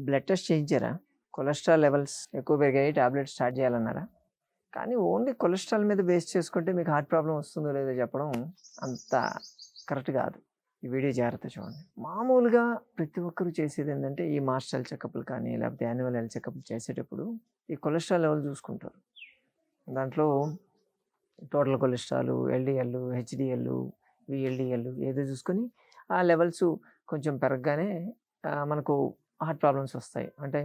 Blood test చేయించారా? Cholesterol levels ఎక్కువ పెరిగాయి, టాబ్లెట్స్ స్టార్ట్ చేయాలన్నారా? కానీ ఓన్లీ కొలెస్ట్రాల్ మీద బేస్ చేసుకుంటే మీకు హార్ట్ ప్రాబ్లమ్ వస్తుందో లేదో చెప్పడం అంత కరెక్ట్ కాదు. ఈ వీడియో జాగ్రత్త చూడండి. మామూలుగా ప్రతి ఒక్కరు చేసేది ఏంటంటే ఈ మాస్టర్ హెల్త్ చెకప్లు కానీ లేకపోతే యాన్యువల్ హెల్త్ చెకప్లు చేసేటప్పుడు ఈ కొలెస్ట్రాల్ లెవెల్ చూసుకుంటారు. దాంట్లో total cholesterol, LDL, HDL, VLDL ఏదో చూసుకొని ఆ లెవెల్స్ కొంచెం పెరగగానే మనకు హార్ట్ ప్రాబ్లమ్స్ వస్తాయి. అంటే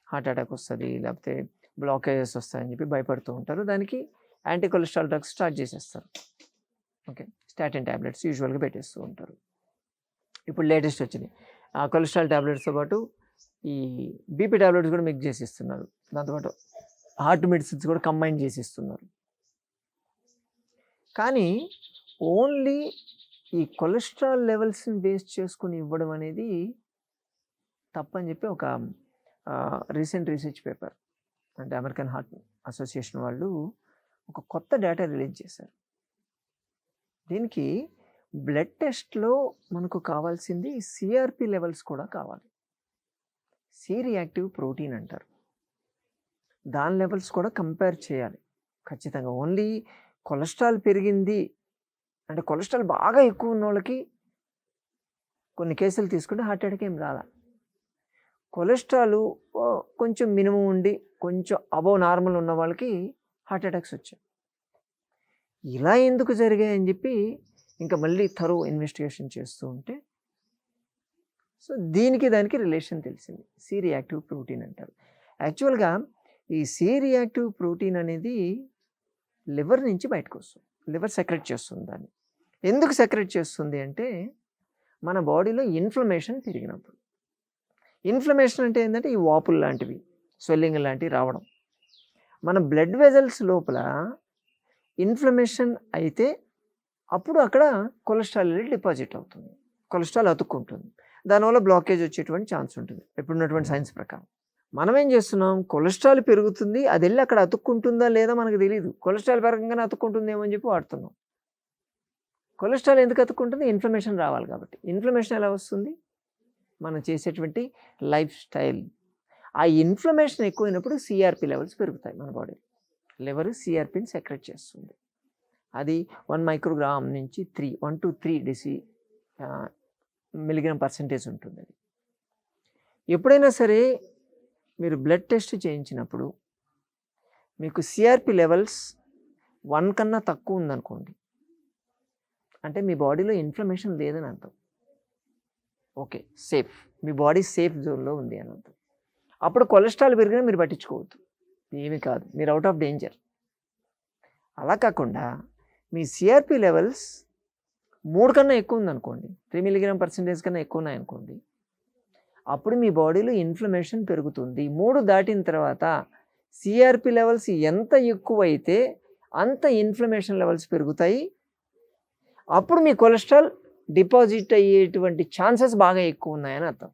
హార్ట్ అటాక్ వస్తుంది, లేకపోతే బ్లాకేజెస్ వస్తాయని చెప్పి భయపడుతూ ఉంటారు. దానికి యాంటీ కొలెస్ట్రాల్ డ్రగ్స్ స్టార్ట్ చేసేస్తారు. ఓకే, స్టాటిన్ ట్యాబ్లెట్స్ యూజువల్గా పెట్టేస్తూ ఉంటారు. ఇప్పుడు లేటెస్ట్ వచ్చినాయి ఆ కొలెస్ట్రాల్ ట్యాబ్లెట్స్తో పాటు ఈ బీపీ ట్యాబ్లెట్స్ కూడా మిక్స్ చేసి ఇస్తున్నారు. దాంతోపాటు హార్ట్ మెడిసిన్స్ కూడా కంబైన్ చేసి ఇస్తున్నారు. కానీ ఓన్లీ ఈ కొలెస్ట్రాల్ లెవెల్స్ని బేస్ చేసుకుని ఇవ్వడం అనేది తప్పని చెప్పి ఒక రీసెంట్ రీసెర్చ్ పేపర్, అంటే అమెరికన్ హార్ట్ అసోసియేషన్ వాళ్ళు ఒక కొత్త డేటా రిలీజ్ చేశారు. దీనికి బ్లడ్ టెస్ట్లో మనకు కావాల్సింది సిఆర్పి లెవెల్స్ కూడా కావాలి. సి రియాక్టివ్ ప్రోటీన్ అంటారు. దాని లెవెల్స్ కూడా కంపేర్ చేయాలి ఖచ్చితంగా. ఓన్లీ కొలెస్ట్రాల్ పెరిగింది అంటే కొలెస్ట్రాల్ బాగా ఎక్కువ ఉన్న వాళ్ళకి కొన్ని కేసులు తీసుకుంటే హార్ట్ అటాక్ ఏం రాలా. కొలెస్ట్రాల్ కొంచెం మినిమం ఉండి కొంచెం అబవ్ నార్మల్ ఉన్న వాళ్ళకి హార్ట్ అటాక్స్ వచ్చాయి. ఇలా ఎందుకు జరిగాయని చెప్పి ఇంకా మళ్ళీ థరో ఇన్వెస్టిగేషన్ చేస్తూ ఉంటే సో దానికి రిలేషన్ తెలిసింది. సి రియాక్టివ్ ప్రోటీన్ అంటారు. యాక్చువల్గా ఈ సి రియాక్టివ్ ప్రోటీన్ అనేది లివర్ నుంచి బయటకు వస్తుంది. లివర్ సెక్రెట్ చేస్తుంది దాన్ని. ఎందుకు సెక్రెట్ చేస్తుంది అంటే మన బాడీలో ఇన్ఫ్లమేషన్ పెరిగినప్పుడు. ఇన్ఫ్లమేషన్ అంటే ఏంటంటే ఈ వాపులు లాంటివి, స్వెల్లింగ్ లాంటివి రావడం. మన బ్లడ్ వెజల్స్ లోపల ఇన్ఫ్లమేషన్ అయితే అప్పుడు అక్కడ కొలెస్ట్రాల్ డిపాజిట్ అవుతుంది, కొలెస్ట్రాల్ అతుక్కుంటుంది. దానివల్ల బ్లాకేజ్ వచ్చేటువంటి ఛాన్స్ ఉంటుంది ఇప్పుడున్నటువంటి సైన్స్ ప్రకారం. మనం ఏం చేస్తున్నాం, కొలెస్ట్రాల్ పెరుగుతుంది, అది వెళ్ళి అక్కడ అతుక్కుంటుందా లేదా మనకు తెలియదు. కొలెస్ట్రాల్ పెరగంగానే అతుక్కుంటుందేమో అని చెప్పి వాడుతున్నాం. కొలెస్ట్రాల్ ఎందుకు అతుక్కుంటుంది? ఇన్ఫ్లమేషన్ రావాలి కాబట్టి. ఇన్ఫ్లమేషన్ ఎలా వస్తుంది? మనం చేసేటువంటి లైఫ్ స్టైల్. ఆ ఇన్ఫ్లమేషన్ ఎక్కువైనప్పుడు సిఆర్పి లెవెల్స్ పెరుగుతాయి మన బాడీలో. లివర్ సిఆర్పిని సెక్రెట్ చేస్తుంది. అది 1 మైక్రోగ్రామ్ నుంచి 1 to 3 మిలిగ్రామ్ పర్సెంటేజ్ ఉంటుంది. అది ఎప్పుడైనా సరే మీరు బ్లడ్ టెస్ట్ చేయించినప్పుడు మీకు సిఆర్పి లెవెల్స్ 1 కన్నా తక్కువ ఉందనుకోండి, అంటే మీ బాడీలో ఇన్ఫ్లమేషన్ లేదని అర్థం. ఓకే, సేఫ్, మీ బాడీ సేఫ్ జోన్లో ఉంది అని అర్థం. అప్పుడు కొలెస్ట్రాల్ పెరిగినా మీరు పట్టించుకోవద్దు, ఏమీ కాదు, మీరు అవుట్ ఆఫ్ డేంజర్. అలా కాకుండా మీ సిఆర్పి లెవెల్స్ 3 కన్నా ఎక్కువ ఉందనుకోండి, 3 మిలిగ్రామ్ పర్సెంటేజ్ కన్నా ఎక్కువ ఉన్నాయనుకోండి, అప్పుడు మీ బాడీలో ఇన్ఫ్లమేషన్ పెరుగుతుంది. 3 దాటిన తర్వాత సిఆర్పి లెవెల్స్ ఎంత ఎక్కువైతే అంత ఇన్ఫ్లమేషన్ లెవెల్స్ పెరుగుతాయి. అప్పుడు మీ కొలెస్ట్రాల్ డిపాజిట్ అయ్యేటువంటి ఛాన్సెస్ బాగా ఎక్కువ ఉన్నాయని అర్థం.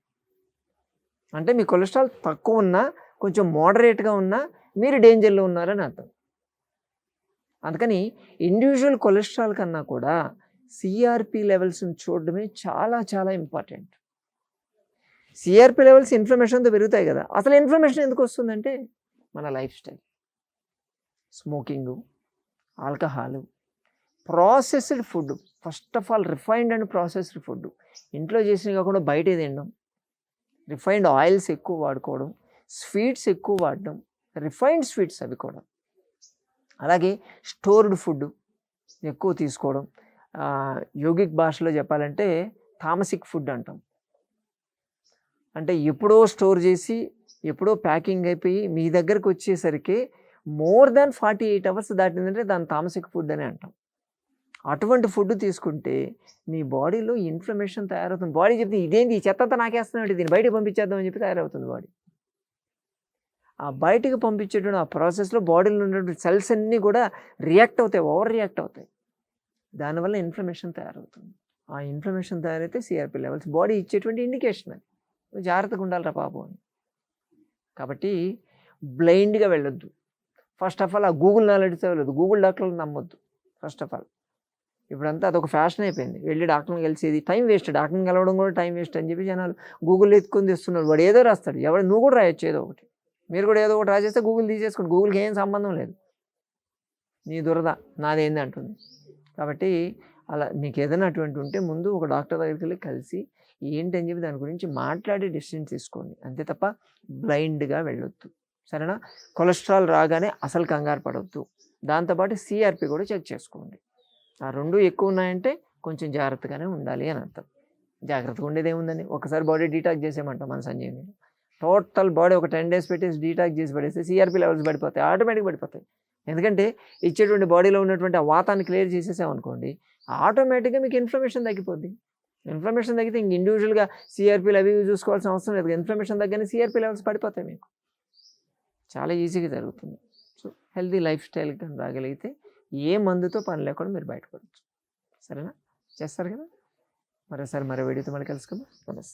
అంటే మీ కొలెస్ట్రాల్ తక్కువ ఉన్నా, కొంచెం మోడరేట్గా ఉన్నా మీరు డేంజర్లో ఉన్నారని అర్థం. అందుకని ఇండివిజువల్ కొలెస్ట్రాల్ కన్నా కూడా సిఆర్పి లెవెల్స్ని చూడడమే చాలా చాలా ఇంపార్టెంట్. సిఆర్పి లెవెల్స్ ఇన్ఫ్లమేషన్తో పెరుగుతాయి కదా. అసలు ఇన్ఫ్లమేషన్ ఎందుకు వస్తుందంటే మన life style, smoking, alcohol, processed food. First of all refined and processed food. ఇంట్లో చేసినవి కాకుండా బయట తినడం, రిఫైన్డ్ ఆయిల్స్ ఎక్కువ వాడుకోవడం, స్వీట్స్ ఎక్కువ వాడడం, రిఫైన్డ్ స్వీట్స్ అవి కూడా. అలాగే స్టోర్డ్ ఫుడ్ ఎక్కువ తీసుకోవడం. యోగిక్ భాషలో చెప్పాలంటే తామసిక్ ఫుడ్ అంటాం. అంటే ఎప్పుడో స్టోర్ చేసి ఎప్పుడో ప్యాకింగ్ అయిపోయి మీ దగ్గరకు వచ్చేసరికి మోర్ దాన్ 48 hours దాటిందంటే దాన్ని తామసిక్ ఫుడ్ అని అంటాం. అటువంటి ఫుడ్ తీసుకుంటే మీ బాడీలో ఇన్ఫ్లమేషన్ తయారవుతుంది. బాడీ చెప్తే ఇదేంటి, ఈ చెత్తంతా నాకేస్తున్నాడు, దీన్ని బయటకు పంపించేద్దాం అని చెప్పి తయారవుతుంది బాడీ. ఆ బయటికి పంపించేటువంటి ఆ ప్రాసెస్లో బాడీలో ఉన్నటువంటి సెల్స్ అన్నీ కూడా రియాక్ట్ అవుతాయి, ఓవర్ రియాక్ట్ అవుతాయి. దానివల్ల ఇన్ఫ్లమేషన్ తయారవుతుంది. ఆ ఇన్ఫ్లమేషన్ తయారైతే సిఆర్పి లెవెల్స్ బాడీ ఇచ్చేటువంటి ఇండికేషన్. అది నువ్వు జాగ్రత్తగా ఉండాలిరా బాబు అని. కాబట్టి బ్లైండ్గా వెళ్ళొద్దు. ఫస్ట్ ఆఫ్ ఆల్ ఆ గూగుల్ నాలెడ్జ్తో వెళ్ళొద్దు, గూగుల్ డాక్టర్లు నమ్మొద్దు. ఫస్ట్ ఆఫ్ ఆల్ ఇప్పుడంతా అదొక ఫ్యాషన్ అయిపోయింది. వెళ్ళి డాక్టర్‌ని కలిసేది టైం వేస్ట్. డాక్టర్‌ని కలవడం కూడా టైం వేస్ట్ అని చెప్పి జనాలు గూగుల్‌లో ఎత్తుకొని తెస్తున్నారు. వాడు ఏదో రాస్తాడు. నువ్వు కూడా రాయొచ్చు ఏదో ఒకటి. మీరు కూడా ఏదో ఒకటి రాసేస్తే గూగుల్ తీసేసుకోండి. గూగుల్‌కి ఏం సంబంధం లేదు. నీ దురద నాదేంది అంటుంది. కాబట్టి అలా మీకు ఏదైనా అటువంటి ఉంటే ముందు ఒక డాక్టర్ దగ్గరికి వెళ్ళి కలిసి ఏంటని చెప్పి దాని గురించి మాట్లాడి డెసిషన్ తీసుకోండి. అంతే తప్ప బ్లైండ్‌గా వెళ్ళొద్దు. సరేనా? కొలెస్ట్రాల్ రాగానే అసలు కంగారు పడొద్దు. దాంతోపాటు సిఆర్‌పి కూడా చెక్ చేసుకోండి. ఆ 2 ఎక్కువ ఉన్నాయంటే కొంచెం జాగ్రత్తగానే ఉండాలి అని అర్థం. జాగ్రత్తగా ఉండేది ఏముందండి, ఒకసారి బాడీ డీటాక్స్ చేసేయమంటాం మన సంజీవనిలో. టోటల్ బాడీ ఒక 10 డేస్ పెట్టేసి డీటాక్స్ చేసి పడేస్తే సిఆర్‌పి లెవెల్స్ పడిపోతాయి, ఆటోమేటిక్‌గా పడిపోతాయి. ఎందుకంటే ఇచ్చేటువంటి బాడీలో ఉన్నటువంటి ఆ వాతాన్ని క్లియర్ చేసేసామనుకోండి, ఆటోమేటిక్‌గా మీకు ఇన్ఫ్లమేషన్ తగ్గిపోద్ది. ఇన్ఫ్లమేషన్ తగ్గితే ఇంక ఇండివిజువల్‌గా సిఆర్‌పిలు అవి ఇవి చూసుకోవాల్సిన అవసరం లేదు. ఇన్ఫ్లమేషన్ తగ్గగానే సిఆర్‌పి లెవెల్స్ పడిపోతాయి మీకు. చాలా ఈజీగా జరుగుతుంది. సో హెల్తీ లైఫ్ స్టైల్‌కి కానీ రాగలిగితే ఏ మందుతో పని లేకుండా మీరు బయటపడొచ్చు. సరేనా? చేస్తారు కదా? మరోసారి మరో వీడియోతో మళ్ళీ కలుసుకుందాం. నమస్తే.